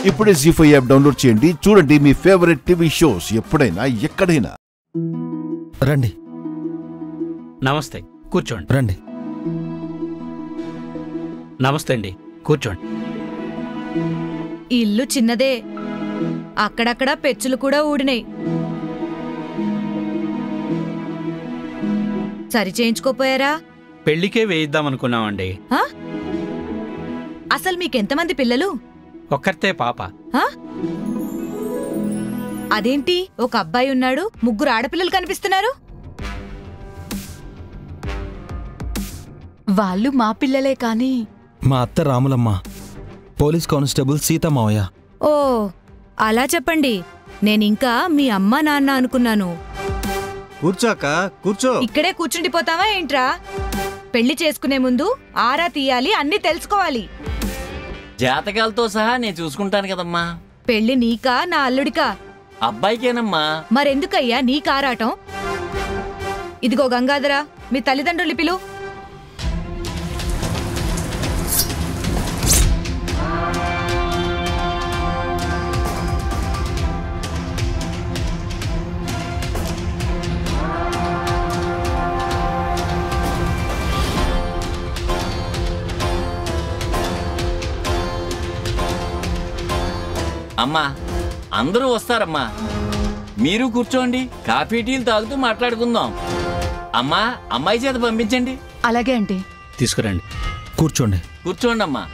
ఇప్పుడే జీ5 app download చేయండి. చూడండి మీ ఫేవరెట్ టీవీ షోస్ ఎప్పుడైనా ఎక్కడైనా. రండి. నమస్తే, కూర్చోండి. రండి. నమస్తే అండి, కూర్చోండి. ఇల్లు చిన్నదే, అక్కడక్కడ పెచ్చులు కూడా ఊడినాయి. సరి చేయించుకోపోయారా? పెళ్లికే వేయిద్దామనుకున్నామండి. అసలు మీకెంతమంది పిల్లలు? ఒక్కరితే పాప. అదేంటి, ఒక అబ్బాయి ఉన్నాడు, ముగ్గురు ఆడపిల్లలు కనిపిస్తున్నారు? వాళ్ళు మా పిల్లలే కాని. మా అత్త రాములమ్మ, పోలీస్ కానిస్టేబుల్ సీతమావయ్య. ఓ, అలా చెప్పండి. నేనింకా మీ అమ్మా నాన్న అనుకున్నాను. కూర్చోక కూర్చో. ఇక్కడే కూర్చుండిపోతావా ఏంట్రా? పెళ్లి చేసుకునే ముందు ఆరా తీయాలి, అన్నీ తెలుసుకోవాలి. జాతకాలతో సహా నేను చూసుకుంటాను కదమ్మా. పెళ్లి నీకా నా అల్లుడికా? అబ్బాయికేనమ్మా. మరెందుకయ్యా నీ కారాటం? ఇదిగో గంగాధర, మీ తల్లిదండ్రులు పిలు. అమ్మా, అందరూ వస్తారమ్మా. మీరు కూర్చోండి, కాఫీ టీలు తాగుతూ మాట్లాడుకుందాం. అమ్మా, అమ్మాయి చేత పంపించండి. అలాగే అండి. తీసుకురండి. కూర్చోండి. కూర్చోండి అమ్మా.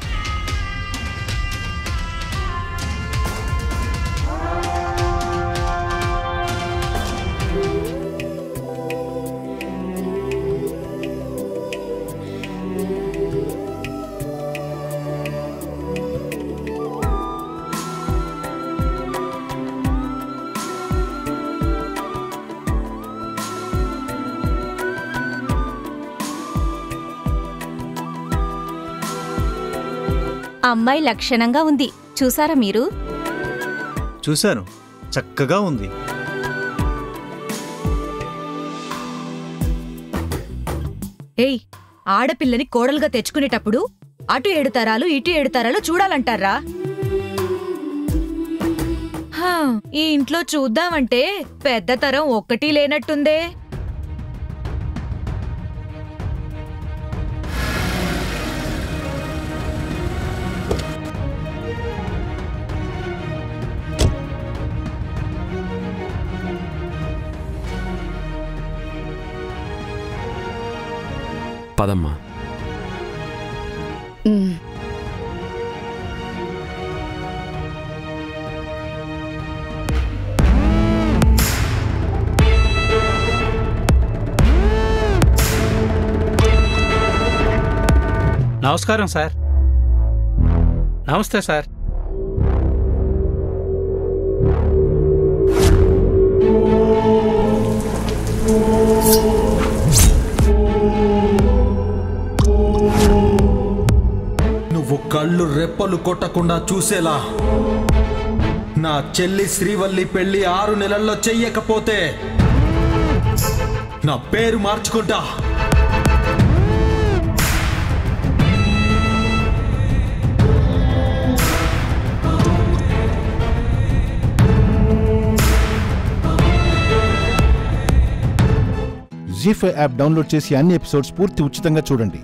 అమ్మాయి లక్షణంగా ఉంది, చూసారా మీరు? చూశాను, చక్కగా ఉంది. ఏయ్, ఆడపిల్లని కోడలుగా తెచ్చుకునేటప్పుడు అటు 7 తరాలు ఇటు 7 తరాలు చూడాలంటారా? ఈ ఇంట్లో చూద్దామంటే పెద్ద తరం ఒక్కటి లేనట్టుందే. పదమ్మా. నమస్కారం సార్. నమస్తే సార్. నువ్వు కళ్ళు రెప్పలు కొట్టకుండా చూసేలా నా చెల్లి శ్రీవల్లి పెళ్లి 6 నెలల్లో చెయ్యకపోతే నా పేరు మార్చుకుంటా. జీ5 యాప్ డౌన్లోడ్ చేసి అన్ని ఎపిసోడ్స్ పూర్తి ఉచితంగా చూడండి.